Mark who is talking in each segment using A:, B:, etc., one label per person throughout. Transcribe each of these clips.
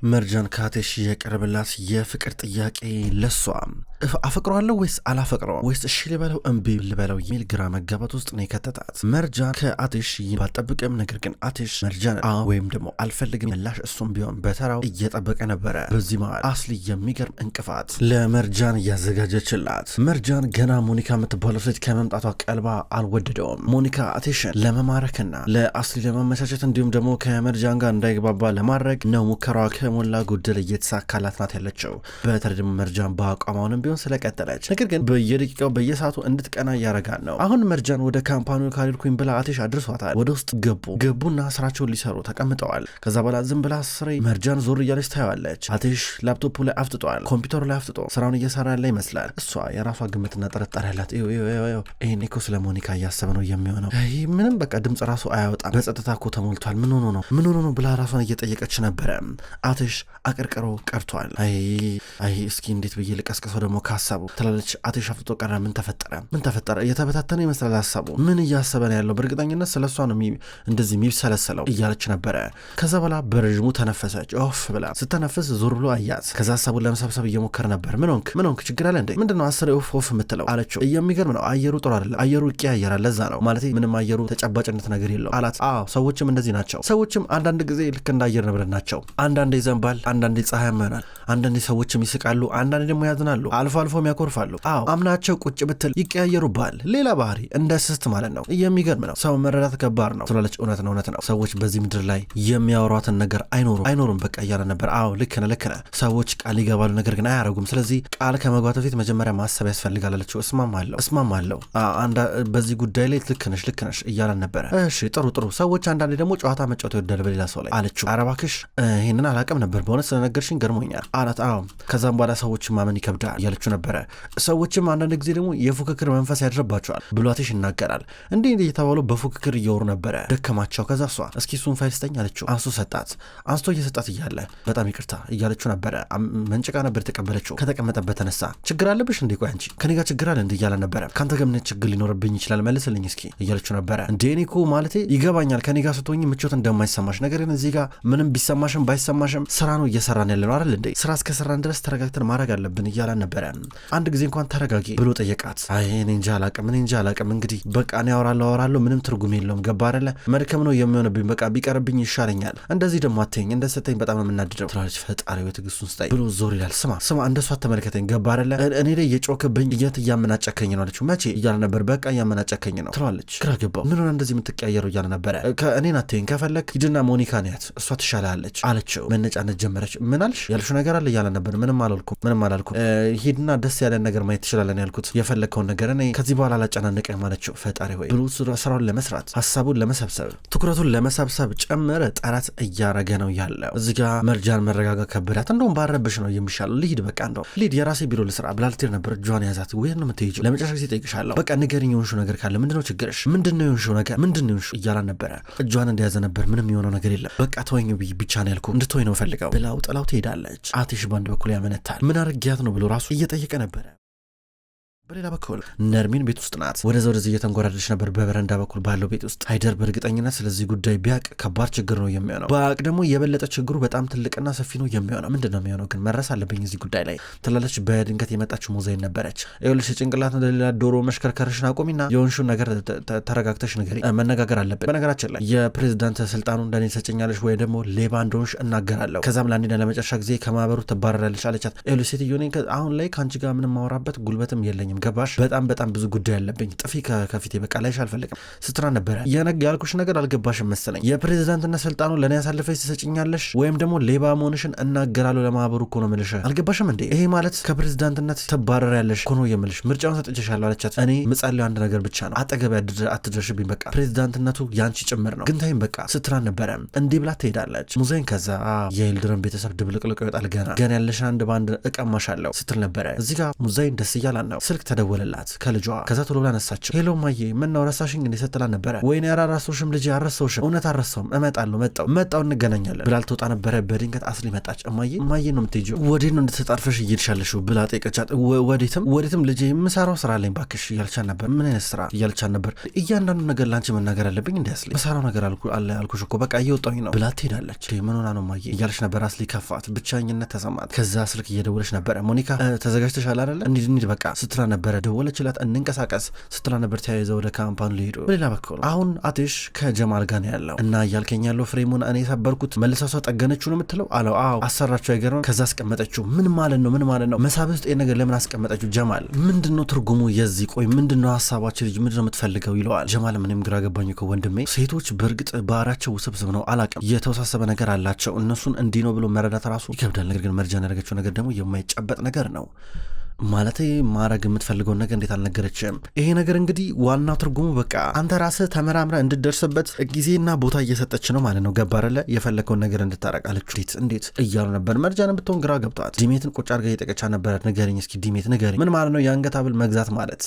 A: መርጃን ካቴሽ የቀረበላት የፍቅር ጥያቄ ለሷ አፈቅረዋለሁ ወይስ አላፈቅረው ወይስ እሺ ልበለው እምቢ ልበለው የሚል ግራ መጋባት ውስጥ ነው የከተታት። መርጃን ከአቴሽ ባልጠብቅም ነገር ግን አቴሽ መርጃን ወይም ደግሞ አልፈልግም ምላሽ እሱም ቢሆን በተራው እየጠበቀ ነበረ። በዚህ መሃል አስሊ የሚገርም እንቅፋት ለመርጃን እያዘጋጀችላት። መርጃን ገና ሞኒካ የምትባለው ሴት ከመምጣቷ ቀልባ አልወደደውም። ሞኒካ አቴሽን ለመማረክና ለአስሊ ለማመቻቸት እንዲሁም ደግሞ ከመርጃን ጋር እንዳይግባባ ለማድረግ ነው ሙከራዋ ከሞላ ጎደል እየተሳካላት ናት ያለችው። በተለይ ደግሞ መርጃን በአቋማውንም ቢሆን ስለቀጠለች ነገር ግን በየደቂቃው በየሰዓቱ እንድትቀና እያረጋን ነው። አሁን መርጃን ወደ ካምፓኒው ካልኩኝ ብላ አቴሽ አድርሷታል። ወደ ውስጥ ገቡና ስራቸውን ሊሰሩ ተቀምጠዋል። ከዛ በኋላ ዝም ብላ ስሬ መርጃን ዞር እያለች ታየዋለች። አቴሽ ላፕቶፑ ላይ አፍጥጧል። ኮምፒውተሩ ላይ አፍጥጦ ስራውን እየሰራ ያለ ይመስላል። እሷ የራሷ ግምትና ጥርጣሬ ያላት ይሄኔ እኮ ስለ ሞኒካ እያሰበ ነው የሚሆነው። ምንም በቃ ድምፅ ራሱ አያወጣም። በጸጥታ እኮ ተሞልቷል። ምን ሆኖ ነው ብላ ራሷን እየጠየቀች ነበረ። አቴሽ አቀርቅሮ ቀርቷል። አይ እስኪ እንዴት ብዬ ልቀስቀሰው ደግሞ ካሰቡ ትላለች። አቴሽ አፍጥጦ ቀረ። ምን ተፈጠረ? እየተበታተነ ይመስላል ሀሳቡ። ምን እያሰበ ነው ያለው? በእርግጠኝነት ስለሷ ነው እንደዚህ የሚብሰለሰለው እያለች ነበረ። ከዛ በኋላ በረዥሙ ተነፈሰች። ኦፍ ብላ ስተነፍስ ዞር ብሎ አያት። ከዛ ሀሳቡን ለመሰብሰብ እየሞከረ ነበር። ምን ሆንክ? ችግር አለ እንዴ? ምንድነው አስሬ ኦፍ የምትለው አለችው። የሚገርም ነው አየሩ ጥሩ አይደለም። አየሩ ይቀያየራል። ለዛ ነው ማለት ምንም አየሩ ተጨባጭነት ነገር የለው አላት። ሰዎችም እንደዚህ ናቸው። ሰዎችም አንዳንድ ጊዜ ልክ እንደ አየር ንብረት ናቸው። አንዳንዴ ይዘንባል፣ አንዳንዴ ፀሐያማ ይሆናል፣ አንዳንዴ ሰዎችም ይስቃሉ፣ አንዳንዴ ደግሞ ያዝናሉ፣ አልፎም ያኮርፋሉ። አምናቸው ቁጭ ብትል ይቀያየሩባል። ሌላ ባህሪ እንደ ስስት ማለት ነው። የሚገርም ነው። ሰው መረዳት ከባድ ነው ትላለች። እውነት ነው። ሰዎች በዚህ ምድር ላይ የሚያወሯትን ነገር አይኖሩም በቃ እያለ ነበር። ልክ ነህ። ሰዎች ቃል ይገባሉ ነገር ግን አያረጉም። ስለዚህ ቃል ከመግባት በፊት መጀመሪያ ማሰብ ያስፈልጋል አለችው። እስማማለሁ በዚህ ጉዳይ ላይ ልክ ነሽ እያለ ነበረ። እሺ ጥሩ። ሰዎች አንዳንዴ ደግሞ ጨዋታ መጫወት ይወዳል በሌላ ሰው ላይ አለችው። ኧረ እባክሽ ይሄንን አላውቅም ነበር በእውነት ስለነገርሽኝ ገርሞኛል አላት። ከዛም በኋላ ሰዎችን ማመን ይከብዳል እያለችው ነበረ። ሰዎችም አንዳንድ ጊዜ ደግሞ የፉክክር መንፈስ ያድርባቸዋል ብሎ አቴሽ ይናገራል። እንዲህ እየተባሉ በፉክክር እየወሩ ነበረ። ደከማቸው። ከዛ እሷ እስኪ እሱን ፋይል ስጠኝ አለችው። አንስቶ እየሰጣት እያለ በጣም ይቅርታ እያለችው ነበረ። መንጭቃ ነበር የተቀበለችው። ከተቀመጠበት ተነሳ። ችግር አለብሽ እንዴ? ቆይ አንቺ ከኔ ጋር ችግር አለ እንዴ? እያለ ነበረ። ካንተ ጋር ምን ችግር ሊኖርብኝ ይችላል? መልስልኝ እስኪ እያለችው ነበረ። እንዴ እኔ እኮ ማለቴ ይገባኛል ከኔ ጋር ስትሆኝ ምቾት እንደማይሰማሽ፣ ነገር ግን እዚህ ጋር ምንም ቢሰማሽም ባይሰማሽም ስራ ነው እየሰራን ያለ ነው አይደል እንዴ? ስራ እስከሰራን ድረስ ተረጋግተን ማድረግ አለብን እያለ ነበረ። አንድ ጊዜ እንኳን ተረጋጊ ብሎ ጠየቃት። እኔ እንጃ አላቅም እንግዲህ በቃ እኔ አወራለሁ ምንም ትርጉም የለውም ገባ አይደለ? መድከም ነው የሚሆንብኝ፣ በቃ ቢቀርብኝ ይሻለኛል። እንደዚህ ደግሞ አትይኝ፣ እንደሰተኝ በጣም ነው የምናድደው ትላለች። ፈጣሪ ትዕግስቱን ስጠኝ ብሎ ዞር ይላል። ስማ እንደሱ አትመለከተኝ ገባ አይደለ? እኔ ላይ የጮክብኝ እያመናጨከኝ ነው አለችው። መቼ እያለ ነበር። በቃ እያመናጨከኝ ነው ትላለች። ግራ ገባው። ምን ሆነ እንደዚህ የምትቀያየረው እያለ ነበረ። ከእኔን አትይኝ፣ ከፈለክ ሂድና ሞኒካ ነያት እሷ ትሻላለች አለችው። መነጫነት ጀመረች። ምን አልሽ? ያልሽው ነገር አለ እያለ ነበር። ምንም አላልኩም ሂድና ደስ ያለን ነገር ማየት ትችላለን ያልኩት የፈለግከውን ነገር እኔ ከዚህ በኋላ አላጨናነቀም አለችው። ፈጣሪ ሆይ ብሎ ስራውን ለመስራት ሀሳቡን ለመሰብሰብ ትኩረቱን ለመሰብሰብ ጨመረ ጥረት እያረገ ነው ያለው። እዚህ ጋር መርጃን መረጋጋት ከበዳት። እንደውም ባረብሽ ነው የሚሻለው ልሂድ በቃ እንደው ልሂድ የራሴ ቢሮ ልስራ ብላ ልትሄድ ነበር። እጇን ያዛት። ወይን ነው የምትሄጂው? ለመጨረሻ ጊዜ ጠይቅሻለሁ በቃ ንገሪኝ የሆንሽው ነገር ካለ ምንድነው ችግርሽ? ምንድነው የሆንሽው ነገር ምንድነው እያላን ነበረ። እጇን እንደያዘ ነበር። ምንም የሆነው ነገር የለም በቃ ተወኝ ብቻ ነው ያልኩህ እንድትወኝ ነው ፈልገው ብላው ጥላው ትሄዳለች። አቴሽ ባንድ በኩል ያመነታል። ምን አርጊያት ነው ብሎ ራሱ እየጠየቀ ነበረ። በሌላ በኩል ነርሚን ቤት ውስጥ ናት። ወደዚህ እየተንጎራደች ነበር በበረንዳ በኩል ባለው ቤት ውስጥ። ሃይደር በእርግጠኝነት ስለዚህ ጉዳይ ቢያቅ ከባድ ችግር ነው የሚሆነው። በአቅ ደግሞ የበለጠ ችግሩ በጣም ትልቅና ሰፊ ነው የሚሆነው። ምንድነው የሚሆነው ግን መረስ አለብኝ እዚህ ጉዳይ ላይ ትላለች። በድንገት የመጣችው ሞዛይን ነበረች። ይኸውልሽ ጭንቅላት እንደሌላ ዶሮ መሽከርከርሽን አቆሚና የሆንሽውን ነገር ተረጋግተሽ ንገሪ፣ መነጋገር አለብን። በነገራችን ላይ የፕሬዝዳንት ስልጣኑ እንደኔ ሰጭኛለሽ ወይ ደግሞ ሌባ እንደሆንሽ እናገራለሁ። ከዛም ለአንዴና ለመጨረሻ ጊዜ ከማህበሩ ትባረራለች አለቻት። ይኸውልሽ ሴትዮ እኔ አሁን ላይ ከአንቺ ጋር ምንም ማወራበት ጉልበትም የለኝም ገባሽ? በጣም ብዙ ጉዳይ ያለብኝ ጥፊ ከፊቴ በቃ ላይሽ አልፈልግም ስትራ ነበረ። ያልኩሽ ነገር አልገባሽም መሰለኝ። የፕሬዝዳንትነት ስልጣኑ ለኔ ያሳልፈሽ ትሰጭኛለሽ ወይም ደግሞ ሌባ መሆንሽን እናገራለሁ ለማህበሩ እኮ ነው የምልሽ። አልገባሽም እንዴ? ይሄ ማለት ከፕሬዝዳንትነት ትባረሪያለሽ እኮ ነው የምልሽ። ምርጫውን ሰጥቼሻለሁ አለቻት። እኔ ምጻሌው አንድ ነገር ብቻ ነው፣ አጠገብ አትደርሽብኝ። በቃ ፕሬዝዳንትነቱ ያንቺ ጭምር ነው ግን ታይም በቃ ስትራ ነበረ። እንዲህ ብላ ትሄዳለች። ሙዛይን ከዛ የኤልድረን ቤተሰብ ድብልቅልቅ ይወጣል። ገና ያለሽ አንድ ባንድ እቀማሻለሁ ስትል ነበረ። እዚህ ጋር ሙዛይን ደስ እያላን ነው። ስልክ ተደወለላት ከልጇ። ከዛ ቶሎ ብላ ነሳቸው። ሄሎ ማዬ ምን ነው ረሳሽኝ እንዴ ስትላ ነበረ። ወይኔ ያራራሶሽም ልጅ አረሰውሽም እውነት አረሰውም እመጣለሁ መጣው እንገናኛለን ብላ ልትወጣ ነበረ። በድንገት አስሊ መጣች። እማዬ ነው የምትሄጂው? ወዴት ነው እንድትጣርፈሽ እየሄድሻለሽው ብላ ጠየቀቻት። ወዴትም ልጄ የምሰራው ስራ አለኝ ባክሽ እያልቻት ነበር። ምን አይነት ስራ እያልቻት ነበር። እያንዳንዱ ነገር ላንቺ መናገር አለብኝ እንዴ አስሊ? በሰራው ነገር አልኩሽ እኮ በቃ እየወጣሁኝ ነው ብላ ትሄዳለች። ምን ሆና ነው ማዬ እያለች ነበር። አስሊ ከፋት፣ ብቻኝነት ተሰማት። ከዛ ስልክ እየደወለች ነበረ። ሞኒካ ተዘጋጅተሻል አይደለ? እንሂድ በቃ ስትላ ነበረ። ደወለችላት። እንንቀሳቀስ ስትላ ነበር። ተያይዘው ወደ ካምፓኑ ሊሄዱ። በሌላ በኩል አሁን አትሽ ከጀማል ጋር ነው ያለው እና እያልከኝ ያለው ፍሬሙን እኔ ሰበርኩት መልሳሷ ጠገነችው ነው የምትለው አለው። አዎ አሰራችሁ አይገርም። ከዛ አስቀመጠችው። ምን ማለት ነው መሳብ ውስጥ ይሄን ነገር ለምን አስቀመጠችው? ጀማል ምንድነው ትርጉሙ የዚህ? ቆይ ምንድነው ሀሳባችሁ? ልጅ ምንድነው የምትፈልገው ይለዋል። ጀማል ምንም ግራ ገባኝ እኮ ወንድሜ፣ ሴቶች በእርግጥ ባህሪያቸው ውስብስብ ነው አላቅም፣ የተወሳሰበ ነገር አላቸው። እነሱን እንዲህ ነው ብሎ መረዳት ራሱ ይከብዳል። ነገር ግን መርጃን ያደረገችው ነገር ደግሞ የማይጨበጥ ነገር ነው። ማለት ማረግ የምትፈልገውን ነገር እንዴት አልነገረችም? ይሄ ነገር እንግዲህ ዋና ትርጉሙ በቃ አንተ ራስህ ተመራምረ እንድደርስበት ጊዜና ቦታ እየሰጠች ነው ማለት ነው። ገባረለ የፈለከውን ነገር እንድታረቃለች። እንዴት እያሉ ነበር። መርጃን ብትሆን ግራ ገብቷት ዲሜትን ቁጭ አድርጋ እየጠቀቻ ነበር። ንገረኝ እስኪ ዲሜት ንገረኝ፣ ምን ማለት ነው የአንገት ሀብል መግዛት ማለት?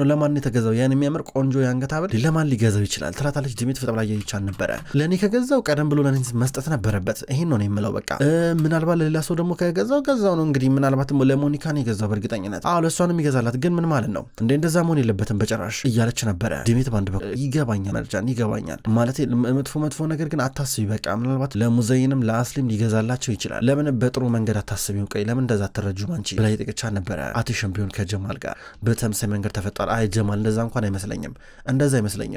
A: ለማን የተገዛው? ያን የሚያምር ቆንጆ የአንገት ሀብል ለማን ሊገዛው ይችላል ትላታለች። ዲሜት ፍጥብላ እያየቻት ነበረ። ለእኔ ከገዛው ቀደም ብሎ ለእኔ መስጠት ነበረበት። ይሄን ነው የምለው። በቃ ምናልባት ለሌላ ሰው ደግሞ ከገዛው ነው እንግዲህ ምናልባት ለሞኒካን የገዛው በእርግጠኝነት ለእሷንም ይገዛላት። ግን ምን ማለት ነው እንዴ? እንደዛ መሆን የለበትም በጭራሽ እያለች ነበረ። ዲሜት ባንድ በኩል ይገባኛል መርጃን ይገባኛል ማለት መጥፎ ነገር ግን አታስቢ። በቃ ምናልባት ለሙዘይንም ለአስሊም ሊገዛላቸው ይችላል። ለምን በጥሩ መንገድ አታስቢው? ቆይ ለምን እንደዛ አትረጁም አንቺ ብላ የጠየቀቻ ነበረ። አትሽም ቢሆን ከጀማል ጋር በተመሳሳይ መንገድ ተፈጧል። አይ ጀማል እንደዛ እንኳን አይመስለኝም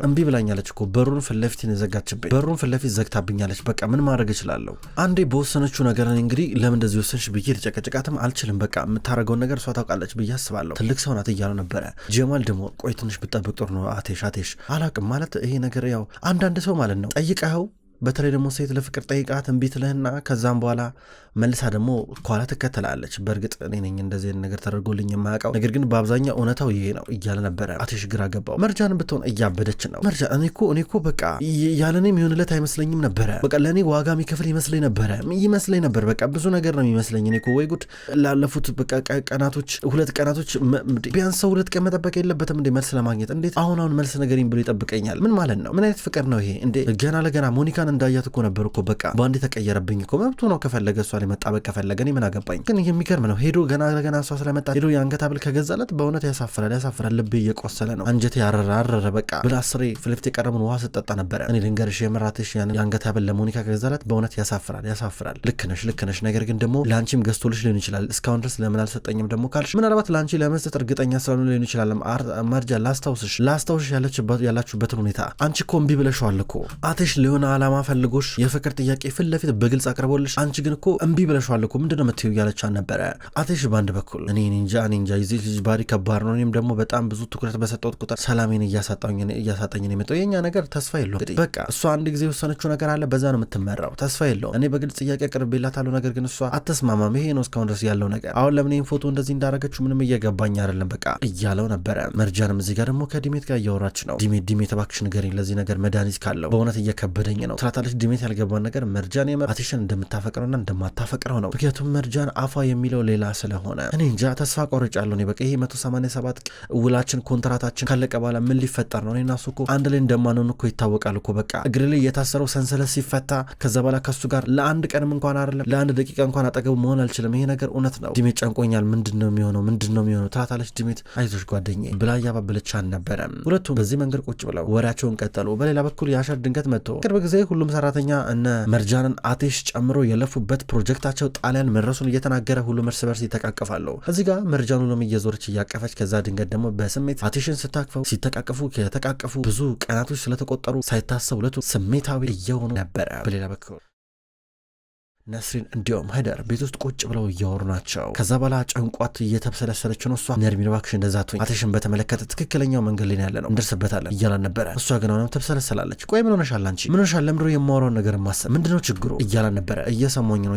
A: እምቢ ብላኛለች እኮ በሩን ፊት ለፊት ዘጋችብኝ። በሩን ፊት ለፊት ዘግታብኛለች። በቃ ምን ማድረግ እችላለሁ? አንዴ በወሰነችው ነገር እንግዲህ ለምን እንደዚህ ወሰንሽ ብዬ ልጨቀጭቃትም አልችልም። በቃ የምታረገውን ነገር እሷ ታውቃለች ብዬ አስባለሁ። ትልቅ ሰው ናት እያሉ ነበረ። ጀማል ደግሞ ቆይ ትንሽ ብጠብቅ ጥሩ ነው አቴሽ አላቅም ማለት ይሄ ነገር ያው አንዳንድ ሰው ማለት ነው ጠይቀኸው በተለይ ደግሞ ሴት ለፍቅር ጠይቃት እምቢ ትልህና ከዛም በኋላ መልሳ ደግሞ ኋላ ትከተላለች። በእርግጥ እኔ ነኝ እንደዚህ ነገር ተደርጎልኝ የማያውቀው፣ ነገር ግን በአብዛኛው እውነታው ይሄ ነው እያለ ነበረ። አትሽ ግራ ገባው። መርጃን ብትሆን እያበደች ነው። መርጃ እኔ እኮ በቃ ያለኔ የሚሆንለት አይመስለኝም ነበረ። በቃ ለእኔ ዋጋ የሚከፍል ይመስለኝ ነበር። በቃ ብዙ ነገር ነው የሚመስለኝ። እኔ እኮ ወይ ጉድ ላለፉት በቃ ቀናቶች 2 ቀናቶች ቢያንስ ሰው 2 ቀን መጠበቅ የለበትም እንዴ መልስ ለማግኘት? እንዴት አሁን መልስ ነገሪኝ ብሎ ይጠብቀኛል? ምን ማለት ነው? ምን አይነት ፍቅር ነው ይሄ እንዴ? ገና ለገና ሞኒካን እንዳያት እኮ ነበር እኮ በቃ በአንዴ ተቀየረብኝ እኮ። መብቱ ነው ከፈለገ እሷ ላይ መጣበቅ ከፈለገ እኔ ምን አገባኝ? ግን የሚገርም ነው ሄዶ ገና ለገና እሷ ስለመጣ ሄዶ የአንገት ሀብል ከገዛለት በእውነት ያሳፍራል። ልቤ እየቆሰለ ነው፣ አንጀቴ ያረረ በቃ ብላ አስሬ ፍልፍት የቀረበን ውሃ ስጠጣ ነበረ። እኔ ልንገርሽ የምራትሽ የአንገት ሀብል ለሞኒካ ከገዛለት በእውነት ያሳፍራል። ልክ ነሽ። ነገር ግን ደግሞ ለአንቺም ገዝቶልሽ ሊሆን ይችላል። እስካሁን ድረስ ለምን አልሰጠኝም ደግሞ ካልሽ ምናልባት ለአንቺ ለመስጠት እርግጠኛ ስላልሆነ ሊሆን ይችላል። መርጃ ላስታውስሽ ያላችሁበትን ሁኔታ አንቺ እኮ እምቢ ብለሽዋል እኮ አትሽ ሊሆን አላማ ፈልጎሽ የፍቅር ጥያቄ ፊት ለፊት በግልጽ አቅርቦልሽ አንቺ ግን እኮ እምቢ ብለሽዋል እኮ ምንድነው የምትይው እያለቻን ነበረ። አትሽ ባንድ በኩል እኔ እንጃ የዚህ ልጅ ባህሪ ከባድ ነው። እኔም ደግሞ በጣም ብዙ ትኩረት በሰጠሁት ቁጥር ሰላሜን እያሳጣኝ ነው የመጣው። የኛ ነገር ተስፋ የለውም እንግዲህ በቃ እሷ አንድ ጊዜ የወሰነችው ነገር አለ፣ በዛ ነው የምትመራው። ተስፋ የለውም። እኔ በግልጽ ጥያቄ አቅርቤላታለሁ፣ ነገር ግን እሷ አትስማማም። ይሄ ነው እስካሁን ድረስ ያለው ነገር። አሁን ለምን ይሄን ፎቶ እንደዚህ እንዳረገችው ምንም እየገባኝ አይደለም በቃ እያለው ነበረ። መርጃንም እዚህ ጋር ደግሞ ከዲሜት ጋር እያወራች ነው። ዲሜት እባክሽ ንገሪኝ ለዚህ ነገር መድኃኒት ካለው በእውነት እየከበደኝ ነው ትላታለች። ዲሜት ያልገባን ነገር መርጃን አትሽን እንደምታፈቅረውና እንደማታፈቅረው ነው። ምክንያቱም መርጃን አፏ የሚለው ሌላ ስለሆነ እኔ እንጃ ተስፋ ቆርጫለሁ። እኔ በቃ ይሄ 187 ውላችን ኮንትራታችን ካለቀ በኋላ ምን ሊፈጠር ነው? እኔና እሱ እኮ አንድ ላይ እንደማንሆን እኮ ይታወቃል እኮ በቃ እግር ላይ የታሰረው ሰንሰለት ሲፈታ ከዛ በኋላ ከሱ ጋር ለአንድ ቀንም እንኳን አይደለም ለአንድ ደቂቃ እንኳን አጠገቡ መሆን አልችልም። ይሄ ነገር እውነት ነው። ዲሜት ጨንቆኛል። ምንድነው የሚሆነው ትላታለች። ዲሜት አይዞሽ ጓደኛዬ ብላ እያባበለች ነበረ። ሁለቱም በዚህ መንገድ ቁጭ ብለው ወሬያቸውን ቀጠሉ። በሌላ በኩል ያሻር ድንገት መጥቶ ቅርብ ጊዜ ሁሉም ሰራተኛ እነ መርጃንን አቴሽ ጨምሮ የለፉበት ፕሮጀክታቸው ጣሊያን መድረሱን እየተናገረ ሁሉም እርስ በርስ ይተቃቀፋሉ። እዚህ ጋር መርጃን ሁሉም እየዞረች እያቀፈች ከዛ ድንገት ደግሞ በስሜት አቴሽን ሲተቃቀፉ ከተቃቀፉ ብዙ ቀናቶች ስለተቆጠሩ ሳይታሰብ ሁለቱ ስሜታዊ እየሆኑ ነበረ። በሌላ በኩል ነስሪን እንዲሁም ሀይደር ቤት ውስጥ ቁጭ ብለው እያወሩ ናቸው። ከዛ በኋላ ጨንቋት እየተብሰለሰለች ነው። እሷ ነርሚን እባክሽ እንደዛ አትሁኝ፣ አትሽን በተመለከተ ትክክለኛው መንገድ ላይ ያለ ነው እንደርስበታለን እያላን ነበረ። እሷ ግን አሁንም ተብሰለሰላለች። ቆይ ምን ሆነሻል አንቺ? ምን ሆነሻል? ለምንድነው የማወራውን ነገር ማሰብ? ምንድነው ችግሩ? እያላን ነበረ። እየሰሞኝ ነው።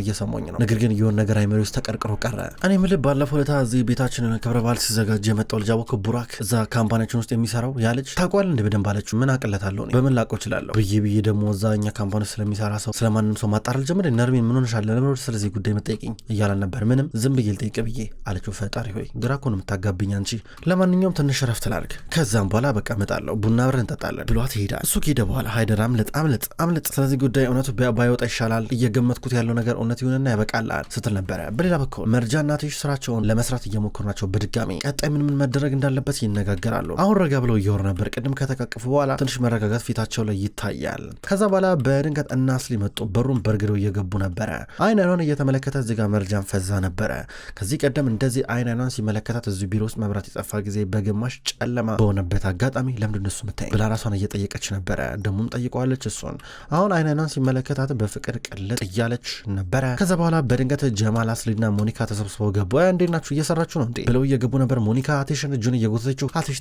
A: ነገር ግን የሆነ ነገር አይመሪ ውስጥ ተቀርቅሮ ቀረ። እኔ ምልህ ባለፈው ለታ እዚህ ቤታችን ክብረ በዓል ሲዘጋጅ የመጣው ልጅ አወቅ ቡራክ እዛ ካምፓኒያችን ውስጥ የሚሰራው ያ ልጅ ታውቋል እንደ በደንብ አለችው። ምን አቅለታለሁ እኔ በምን ላውቀው እችላለሁ ብዬ ደግሞ እዛ እኛ ካምፓኒ ስለሚሰራ ሰው ስለማንም ሰው ማጣራል ጀምር። ነርሚን ምን ሆነሻል? ለምን ስለዚህ ጉዳይ መጠየቅኝ እያለ ነበር። ምንም ዝም ብዬ ልጠይቅ ብዬ አለችው። ፈጣሪ ሆይ ግራ እኮ ነው የምታጋብኝ አንቺ። ለማንኛውም ትንሽ ረፍት ላድርግ፣ ከዛም በኋላ በቃ እመጣለሁ፣ ቡና አብረን እንጠጣለን ብሏት ይሄዳል። እሱ ከሄደ በኋላ ሃይደር አምልጥ፣ ስለዚህ ጉዳይ እውነቱ ባይወጣ ይሻላል፣ እየገመትኩት ያለው ነገር እውነት ይሁንና ያበቃላል ስትል ነበረ። በሌላ በኩል መርጃና አትሽ ስራቸውን ለመስራት እየሞከሩ ናቸው። በድጋሚ ቀጣይ ምን መደረግ እንዳለበት ይነጋገራሉ። አሁን ረጋ ብለው እየወሩ ነበር። ቅድም ከተቃቀፉ በኋላ ትንሽ መረጋጋት ፊታቸው ላይ ይታያል። ከዛ በኋላ በድንገት እናስሊ መጡ። በሩን በርግደው እየገቡ ነበረ። አይኗን እየተመለከተ እዚህ ጋር መርጃን ፈዛ ነበረ። ከዚህ ቀደም እንደዚህ አይኗን ሲመለከታት እዚህ ቢሮ ውስጥ መብራት የጠፋ ጊዜ በግማሽ ጨለማ በሆነበት አጋጣሚ ለምንድን ነው እሱ የምታይ ብላ ራሷን እየጠየቀች ነበረ። ደሞም ጠይቀዋለች እሱን። አሁን አይኗን ሲመለከታት በፍቅር ቅልጥ እያለች ነበረ። ከዛ በኋላ በድንገት ጀማል አስሊና ሞኒካ ተሰብስበው ገቡ። እንዴት ናችሁ እየሰራችሁ ነው እንዴ ብለው እየገቡ ነበር። ሞኒካ አትሽን እጁን እየጎተተችው አትሽ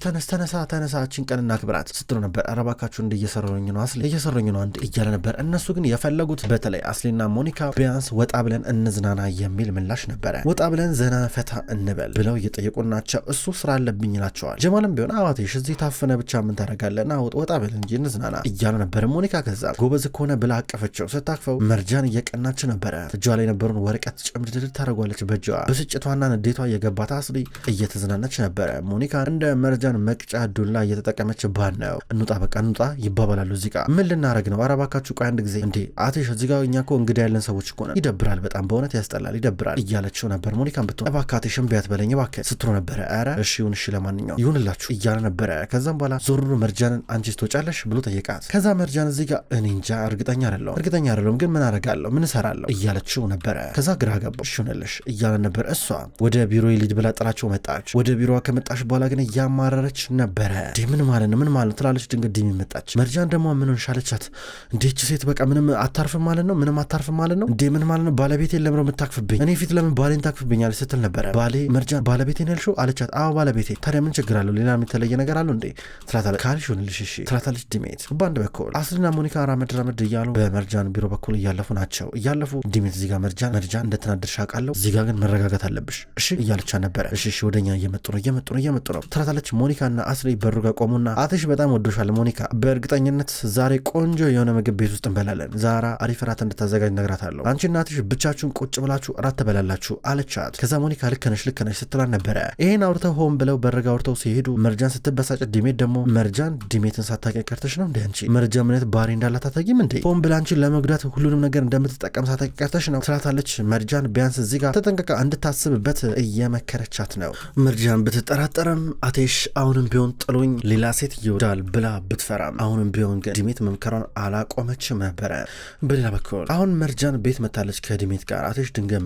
A: ተነሳችን ቀን እናክብራት ስትሉ ነበር። ኧረ እባካችሁ እንደ እየሰራኝ ነው አስሊ እየሰራኝ ነው እንዴ እያለ ነበር። እነሱ ግን የፈለጉት በተለይ አስሊና ሞኒካ ቢያንስ ወጣ ብለን እንዝናና የሚል ምላሽ ነበረ። ወጣ ብለን ዘና ፈታ እንበል ብለው እየጠየቁ ናቸው። እሱ ስራ አለብኝ ይላቸዋል። ጀማልም ቢሆን አዋትሽ እዚህ ታፍነ ብቻ ምን ታደርጋለና ወጣ ብለን እንጂ እንዝናና እያለ ነበር። ሞኒካ ከዛ ጎበዝ ከሆነ ብላ አቀፈችው። ስታቅፈው መርጃን እየቀናች ነበረ። እጇ ላይ የነበረውን ወረቀት ጨምድድድ ታደርጓለች በእጇ። ብስጭቷና ንዴቷ የገባት አስሊ እየተዝናናች ነበረ። ሞኒካ እንደ መርጃን መቅጫ ዱላ እየተጠቀመች ባን ነው። እንውጣ በቃ እንውጣ ይባባላሉ። እዚህ ጋር ምን ልናረግ ነው? ኧረ እባካችሁ ቆይ አንድ ጊዜ እንዴ አትሽ እዚህ ጋር እኛ እኮ እንግዳ ያለን ሰዎች እኮ ነን። ይደብራል፣ በጣም በእውነት ያስጠላል፣ ይደብራል እያለችው ነበር። ሞኒካን ብትሆን እባክህ እምቢ አትበለኝ እባክህ ስትሮ ነበረ። ኧረ እሺ ይሁን እሺ ለማንኛውም ይሁንላችሁ እያለ ነበረ። ከዛም በኋላ ዞር ብሎ መርጃንን አንቺ ትወጫለሽ ብሎ ጠየቃት። ከዛ መርጃን እዚህ ጋር እኔ እንጃ እርግጠኛ አይደለሁም ግን ምን አረጋለሁ ምን እሰራለሁ እያለችው ነበረ። ከዛ ግራ ገባው። እሺ ይሁንልሽ እያለ ነበር። እሷ ወደ ቢሮ ሊድ ብላ ጥላቸው መጣች። ወደ ቢሮዋ ከመጣች በኋላ ግን እያማረረች ነበረ። ምን ማለት ነው ትላለች። ድንገት ዲሚ መጣች። መርጃን ደግሞ ምን ሆንሻለቻት? እንዴች ሴት በቃ ምንም አታርፍም ማለት ነው እንዴ ምን ማለት ነው? ባለቤቴን ለምረው የምታክፍብኝ እኔ ፊት ለምን ባሌን ታክፍብኛለች ስትል ነበረ። መርጃን ባለቤቴን ያልሽው አለቻት። አዎ ባለቤቴ። ታዲያ ምን ችግር አለው? ሌላ የተለየ ነገር አለው እንዴ ትላታለች። ካልሽ ይሁንልሽ እሺ ትላታለች ዲሜት። በአንድ በኩል አስሊና ሞኒካ ራመድ እያሉ በመርጃን ቢሮ በኩል እያለፉ ናቸው። ዲሜት እዚህ ጋር መርጃን እንደተናደድሽ አውቃለሁ፣ እዚህ ጋር ግን መረጋጋት አለብሽ እሺ እያለቻ ነበረ። እሺ ወደኛ እየመጡ ነው ትላታለች። ሞኒካና አስሊ በሩ ጋር ቆሙና አትሽ በጣም ወዶሻል ሞኒካ፣ በእርግጠኝነት ዛሬ ቆንጆ የሆነ ምግብ ቤት ውስጥ እንበላለን። ዛራ አሪፍ እራት እንድታዘጋጅ ነግራታለሁ። አንቺና አትሽ ብቻችሁን ቁጭ ብላችሁ እራት ትበላላችሁ አለቻት። ከዛ ሞኒካ ልክ ነሽ ስትላን ነበረ። ይሄን አውርተው ሆን ብለው በረጋ አውርተው ሲሄዱ መርጃን ስትበሳጭ ዲሜት ደግሞ መርጃን ዲሜትን ሳታውቂ ቀርተሽ ነው እንዴ አንቺ መርጃ ምነት ባህሪ እንዳላት አታውቂም እንዴ? ሆን ብላ አንቺን ለመጉዳት ሁሉንም ነገር እንደምትጠቀም ሳታውቂ ቀርተሽ ነው ትላታለች። መርጃን ቢያንስ እዚህ ጋር ተጠንቀቃ እንድታስብበት እየመከረቻት ነው። መርጃን ብትጠራጠርም አቴሽ አሁንም ቢሆን ጥሎኝ ሌላ ሴት ይወዳል ብላ ብትፈራም አሁንም ቢሆን ግን ዲሜት መምከሯን አላቆመችም ነበረ። በሌላ በኩል አሁን መርጃን ቤት መታለች ከዲሜት ጋር። አቴሽ ድንገት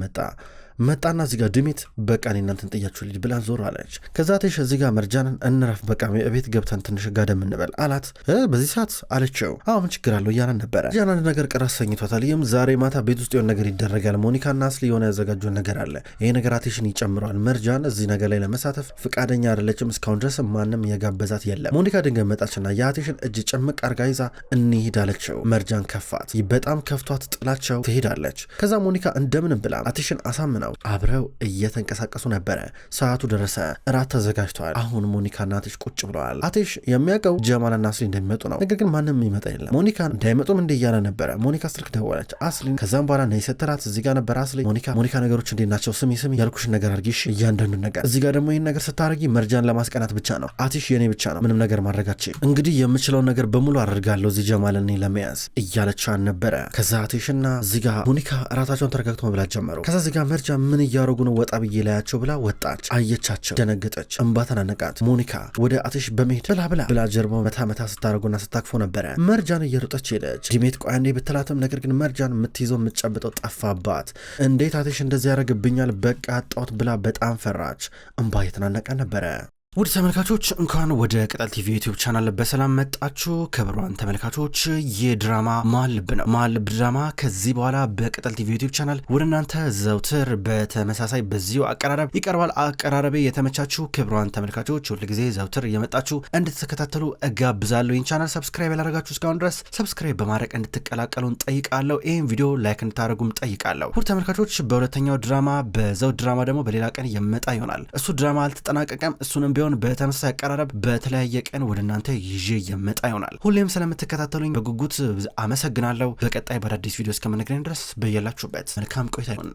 A: መጣና እዚህ ጋር ዲሜት በቃ እኔ እናንተን ጥያችሁ ልጅ ብላ ዞር አለች። ከዛ አቴሽ እዚህ ጋር መርጃንን እንረፍ በቃ ቤት ገብተን ትንሽ ጋደም እንበል አላት። በዚህ ሰዓት አለችው። አዎ ምን ችግር አለው እያለን ነበረ። ያን ነገር ቅር አሰኝቷታል። ይህም ዛሬ ማታ ቤት ውስጥ የሆነ ነገር ይደረጋል። ሞኒካና አስሊ የሆነ ያዘጋጁን ነገር አለ። ይሄ ነገር አቴሽን ይጨምረዋል። መርጃን እዚህ ነገር ላይ ለመሳተፍ ፍቃደኛ አይደለችም። እስካሁን ድረስ ማንም የጋበዛት የለም። ሞኒካ ድንገት መጣችና የአቴሽን እጅ ጭምቅ አርጋ ይዛ እንሂድ አለችው። መርጃን ከፋት። በጣም ከፍቷት ጥላቸው ትሄዳለች። ከዛ ሞኒካ እንደምንም ብላ አቴሽን አሳምናው አብረው እየተንቀሳቀሱ ነበረ። ሰዓቱ ደረሰ። እራት ተዘጋጅተዋል። አሁን ሞኒካና አቴሽ ቁጭ ብለዋል። አቴሽ የሚያውቀው ጀማልና አስሊ እንደሚመጡ ነው። ነገር ግን ማንም የሚመጣ የለም። ሞኒካን እንዳይመጡም እንደ እያለ ነበረ። ሞኒካ ስልክ ደወለች አስሊን። ከዛም በኋላ ነይ ስትላት እዚህ ጋር ነበር አስሊ። ሞኒካ ነገሮች እንዴት ናቸው? ስሚ ያልኩሽን ነገር አድርጊሽ እያንዳንዱ ነገር። እዚህ ጋር ደግሞ ይህን ነገር ስታደርጊ መርጃን ለማስቀናት ብቻ ነው። አቴሽ የኔ ብቻ ነው ምንም ነገር ማድረጋችን። እንግዲህ የምችለውን ነገር በሙሉ አደርጋለሁ እዚህ ጀማልን ለመያዝ እያለቻን ነበረ። ከዛ አቴሽና እዚህ ጋር ሞኒካ እራታቸውን ተረጋግተው መብላት ጀመሩ። ከዛ እዚህ ጋር መርጃ ምን እያደረጉ ነው? ወጣ ብዬ ላያቸው ብላ ወጣች። አየቻቸው፣ ደነገጠች፣ እንባ ተናነቃት። ሞኒካ ወደ አቴሽ በመሄድ ብላ ጀርባው መታ ስታደርጉና ስታክፎ ነበረ። መርጃን እየሮጠች ሄደች። ዲሜት ቆይ አንዴ ብትላትም ነገር ግን መርጃን የምትይዘው የምትጨብጠው ጠፋባት። እንዴት አቴሽ እንደዚህ ያደርግብኛል በቃ አጣሁት ብላ በጣም ፈራች። እንባ እየተናነቀ ነበረ። ውድ ተመልካቾች እንኳን ወደ ቅጠል ቲቪ ዩቲዩብ ቻናል በሰላም መጣችሁ። ክቡራን ተመልካቾች የድራማ መሀል ልብ ነው። መሀል ልብ ድራማ ከዚህ በኋላ በቅጠል ቲቪ ዩቲዩብ ቻናል ወደ እናንተ ዘውትር በተመሳሳይ በዚሁ አቀራረብ ይቀርባል። አቀራረቤ የተመቻችሁ ክቡራን ተመልካቾች ሁል ጊዜ ዘውትር እየመጣችሁ እንድትከታተሉ እጋብዛለሁ። ይህን ቻናል ሰብስክራይብ ያላደረጋችሁ እስካሁን ድረስ ሰብስክራይብ በማድረግ እንድትቀላቀሉን ጠይቃለሁ። ይህን ቪዲዮ ላይክ እንድታደርጉም ጠይቃለሁ። ውድ ተመልካቾች በሁለተኛው ድራማ በዘውድ ድራማ ደግሞ በሌላ ቀን የመጣ ይሆናል። እሱ ድራማ አልተጠናቀቀም። እሱንም ቢሆን በተመሳሳይ አቀራረብ በተለያየ ቀን ወደ እናንተ ይዤ የመጣ ይሆናል። ሁሌም ስለምትከታተሉኝ በጉጉት አመሰግናለሁ። በቀጣይ በአዳዲስ ቪዲዮ እስከምንገናኝ ድረስ በያላችሁበት መልካም ቆይታ ይሁን።